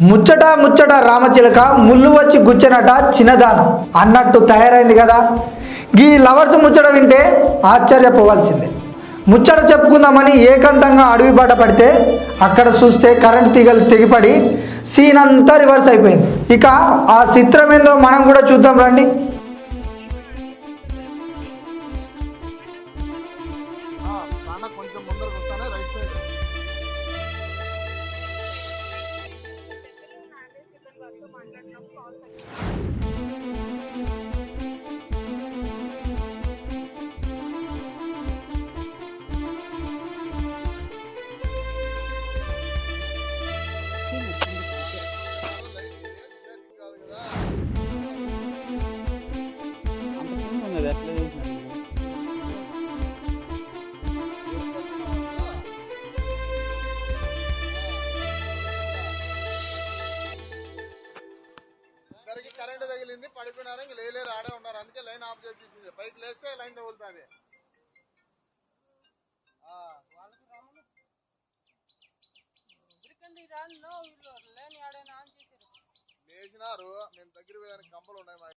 ముచ్చట ముచ్చట రామచిలక ముళ్ళు వచ్చి గుచ్చనట చిన్నదానం అన్నట్టు తయారైంది కదా. ఈ లవర్స్ ముచ్చట వింటే ఆశ్చర్యపోవాల్సిందే. ముచ్చట చెప్పుకుందామని ఏకాంతంగా అడవి బాట పడితే అక్కడ చూస్తే కరెంట్ తీగలు తెగిపడి సీన్ అంతా రివర్స్ అయిపోయింది. ఇక ఆ చిత్రం ఏందో మనం కూడా చూద్దాం రండి. కరెంట్ తగిలింది, పడిపోయినారు. ఇంక లేలేరు, ఆడే ఉన్నారు. అందుకే లైన్ ఆఫ్ చేసి పైకి లేస్తే లైన్ తగులుతుంది. లేచినారు. మేము దగ్గర పోయేదానికి కంపలు ఉన్నాయి.